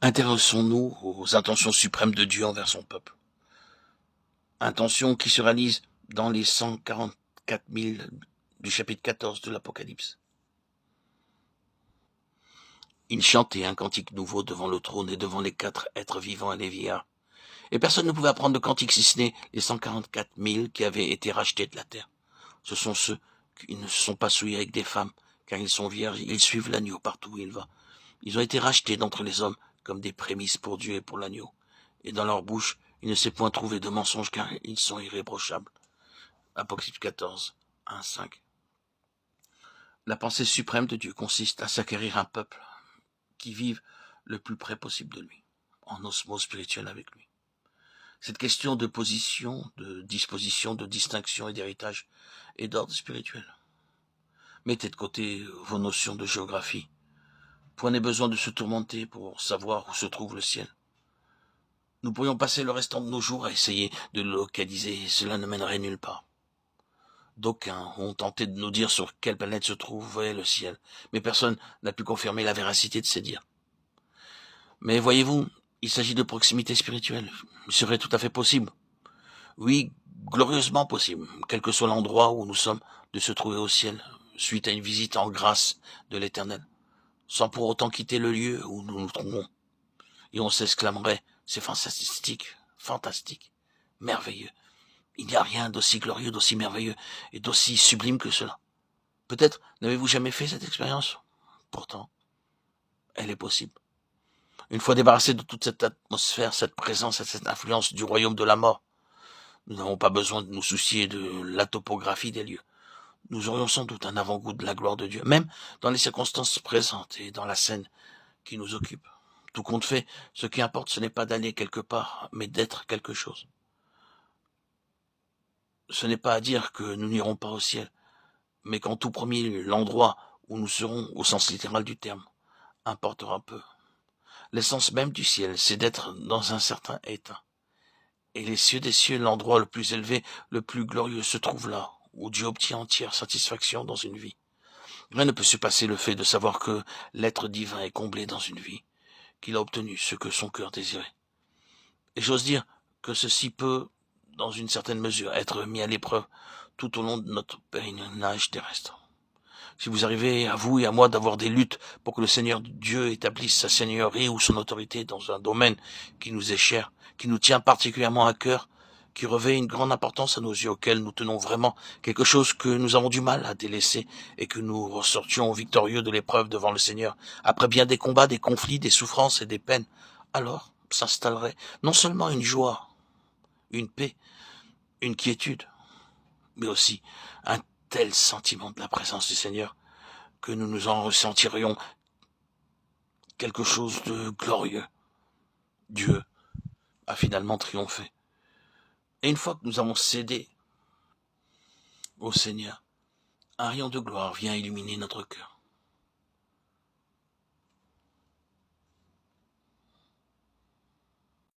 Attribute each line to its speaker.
Speaker 1: Intéressons-nous aux intentions suprêmes de Dieu envers son peuple. Intentions qui se réalisent dans les 144 000 du chapitre 14 de l'Apocalypse. Il chantait un cantique nouveau devant le trône et devant les 4 êtres vivants et les vieillards. Et personne ne pouvait apprendre de cantique si ce n'est les 144 000 qui avaient été rachetés de la terre. Ce sont ceux qui ne se sont pas souillés avec des femmes, car ils sont vierges, ils suivent l'agneau partout où il va. Ils ont été rachetés d'entre les hommes comme des prémices pour Dieu et pour l'agneau. Et dans leur bouche, il ne s'est point trouvé de mensonge, car ils sont irréprochables. Apocalypse 14, 1, 5. La pensée suprême de Dieu consiste à s'acquérir un peuple qui vive le plus près possible de lui, en osmose spirituelle avec lui. Cette question de position, de disposition, de distinction et d'héritage est d'ordre spirituel. Mettez de côté vos notions de géographie. Point n'est besoin de se tourmenter pour savoir où se trouve le ciel. Nous pourrions passer le restant de nos jours à essayer de le localiser et cela ne mènerait nulle part. D'aucuns ont tenté de nous dire sur quelle planète se trouvait le ciel, mais personne n'a pu confirmer la véracité de ces dires. Mais voyez-vous, il s'agit de proximité spirituelle. Il serait tout à fait possible. Oui, glorieusement possible, quel que soit l'endroit où nous sommes, de se trouver au ciel, suite à une visite en grâce de l'Éternel, sans pour autant quitter le lieu où nous nous trouvons. Et on s'exclamerait, c'est fantastique, merveilleux. Il n'y a rien d'aussi glorieux, d'aussi merveilleux et d'aussi sublime que cela. Peut-être n'avez-vous jamais fait cette expérience? Pourtant, elle est possible. Une fois débarrassé de toute cette atmosphère, cette présence et cette influence du royaume de la mort, nous n'avons pas besoin de nous soucier de la topographie des lieux. Nous aurions sans doute un avant-goût de la gloire de Dieu, même dans les circonstances présentes et dans la scène qui nous occupe. Tout compte fait, ce qui importe, ce n'est pas d'aller quelque part, mais d'être quelque chose. Ce n'est pas à dire que nous n'irons pas au ciel, mais qu'en tout premier, l'endroit où nous serons, au sens littéral du terme, importera peu. L'essence même du ciel, c'est d'être dans un certain état. Et les cieux des cieux, l'endroit le plus élevé, le plus glorieux, se trouve là, où Dieu obtient entière satisfaction dans une vie. Rien ne peut surpasser le fait de savoir que l'être divin est comblé dans une vie, qu'il a obtenu ce que son cœur désirait. Et j'ose dire que ceci peut, dans une certaine mesure, être mis à l'épreuve tout au long de notre pèlerinage terrestre. Si vous arrivez à vous et à moi d'avoir des luttes pour que le Seigneur Dieu établisse sa seigneurie ou son autorité dans un domaine qui nous est cher, qui nous tient particulièrement à cœur, qui revêt une grande importance à nos yeux, auquel nous tenons vraiment, quelque chose que nous avons du mal à délaisser et que nous ressortions victorieux de l'épreuve devant le Seigneur, après bien des combats, des conflits, des souffrances et des peines, alors s'installerait non seulement une joie, une paix, une quiétude, mais aussi un tel sentiment de la présence du Seigneur que nous nous en ressentirions quelque chose de glorieux. Dieu a finalement triomphé. Et une fois que nous avons cédé au Seigneur, un rayon de gloire vient illuminer notre cœur.